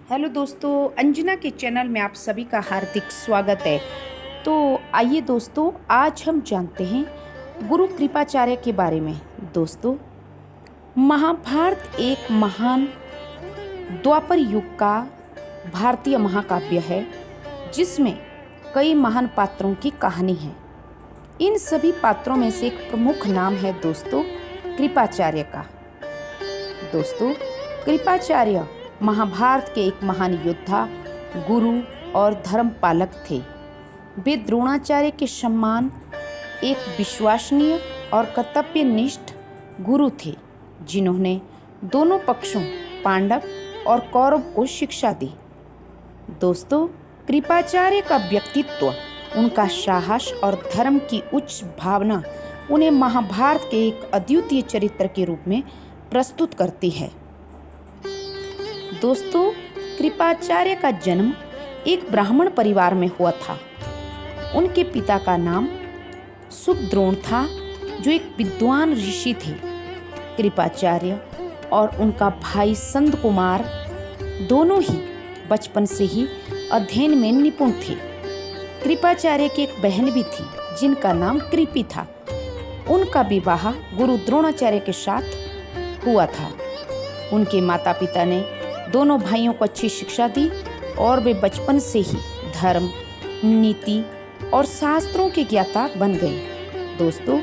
Hello दोस्तों, अंजना के channel में आप सभी का हार्दिक स्वागत है। तो आइए दोस्तों, आज हम जानते हैं गुरु कृपाचार्य के बारे में। दोस्तों, महाभारत एक महान द्वापर युग का भारतीय महाकाव्य है जिसमें कई महान पात्रों की कहानी है। इन सभी पात्रों में से एक प्रमुख नाम है दोस्तों कृपाचार्य का। दोस्तों, कृपाचार्य महाभारत के एक महान योद्धा, गुरु और धर्म पालक थे। वे द्रोणाचार्य के सम्मान एक विश्वसनीय और कर्तव्यनिष्ठ गुरु थे जिन्होंने दोनों पक्षों पांडव और कौरव को शिक्षा दी। दोस्तों, कृपाचार्य का व्यक्तित्व, उनका साहस और धर्म की उच्च भावना उन्हें महाभारत के एक अद्वितीय चरित्र के रूप में प्रस्तुत करती है। दोस्तों, कृपाचार्य का जन्म एक ब्राह्मण परिवार में हुआ था। उनके पिता का नाम सुखद्रोण था, जो एक विद्वान ऋषि थे। कृपाचार्य और उनका भाई संत कुमार दोनों ही बचपन से ही अध्ययन में निपुण थे। कृपाचार्य की एक बहन भी थी जिनका नाम कृपी था। उनका विवाह गुरु द्रोणाचार्य के साथ हुआ था। उनके माता पिता ने दोनों भाइयों को अच्छी शिक्षा दी और वे बचपन से ही धर्म, नीति और शास्त्रों के ज्ञाता बन गए। दोस्तों,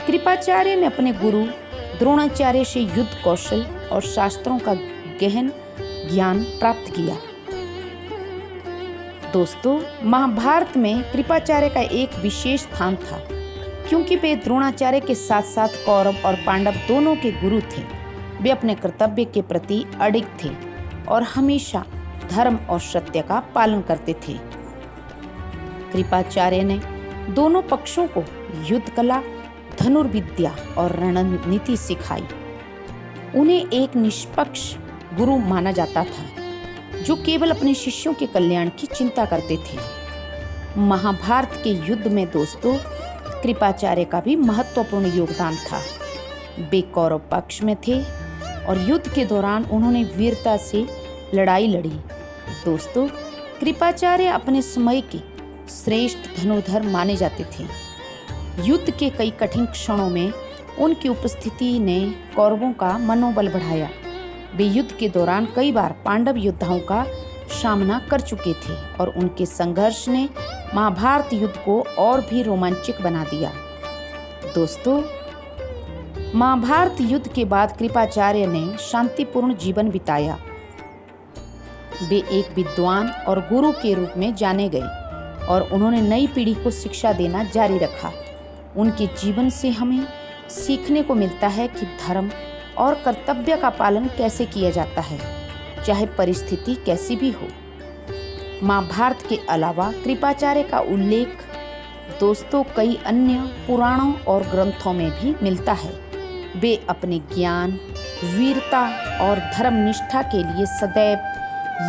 कृपाचार्य ने अपने गुरु द्रोणाचार्य से युद्ध कौशल और शास्त्रों का गहन ज्ञान प्राप्त किया। दोस्तों, महाभारत में कृपाचार्य का एक विशेष स्थान था क्योंकि वे द्रोणाचार्य के साथ साथ कौरव और पांडव दोनों के गुरु थे। वे अपने कर्तव्य के प्रति अडिग थे और हमेशा धर्म और सत्य का पालन करते थे। कृपाचार्य ने दोनों पक्षों को युद्ध कला, धनुर्विद्या और रणनीति सिखाई। उन्हें एक निष्पक्ष गुरु माना जाता था जो केवल अपने शिष्यों के कल्याण की चिंता करते थे। महाभारत के युद्ध में दोस्तों, कृपाचार्य का भी महत्वपूर्ण योगदान था। वे कौरव पक्ष में थे और युद्ध के दौरान उन्होंने वीरता से लड़ाई लड़ी। दोस्तों, कृपाचार्य अपने समय के श्रेष्ठ धनुर्धर माने जाते थे। युद्ध के कई कठिन क्षणों में उनकी उपस्थिति ने कौरवों का मनोबल बढ़ाया। वे युद्ध के दौरान कई बार पांडव योद्धाओं का सामना कर चुके थे और उनके संघर्ष ने महाभारत युद्ध को और भी रोमांचक बना दिया। दोस्तों, महाभारत युद्ध के बाद कृपाचार्य ने शांतिपूर्ण जीवन बिताया। वे एक विद्वान और गुरु के रूप में जाने गए और उन्होंने नई पीढ़ी को शिक्षा देना जारी रखा। उनके जीवन से हमें सीखने को मिलता है कि धर्म और कर्तव्य का पालन कैसे किया जाता है, चाहे परिस्थिति कैसी भी हो। महाभारत के अलावा कृपाचार्य का उल्लेख दोस्तों कई अन्य पुराणों और ग्रंथों में भी मिलता है। वे अपने ज्ञान, वीरता और धर्मनिष्ठा के लिए सदैव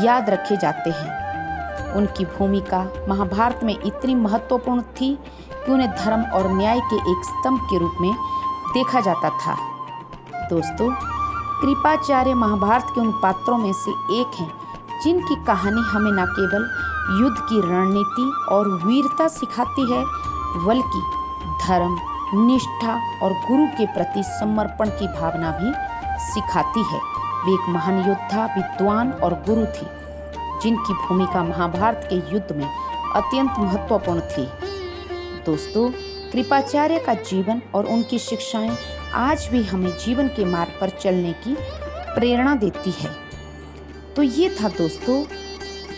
याद रखे जाते हैं। उनकी भूमिका महाभारत में इतनी महत्वपूर्ण थी कि उन्हें धर्म और न्याय के एक स्तंभ के रूप में देखा जाता था। दोस्तों, कृपाचार्य महाभारत के उन पात्रों में से एक हैं जिनकी कहानी हमें न केवल युद्ध की रणनीति और वीरता सिखाती है, बल्कि धर्म, निष्ठा और गुरु के प्रति समर्पण की भावना भी सिखाती है। वे एक महान योद्धा, विद्वान और गुरु थे जिनकी भूमिका महाभारत के युद्ध में अत्यंत महत्वपूर्ण थी। दोस्तों, कृपाचार्य का जीवन और उनकी शिक्षाएं आज भी हमें जीवन के मार्ग पर चलने की प्रेरणा देती है। तो ये था दोस्तों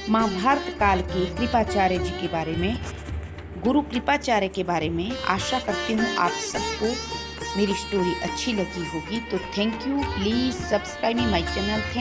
महाभारत काल के कृपाचार्य जी के बारे में, गुरु कृपाचार्य के बारे में। आशा करती हूँ आप सबको मेरी स्टोरी अच्छी लगी होगी। तो thank you, please subscribe my channel. Thank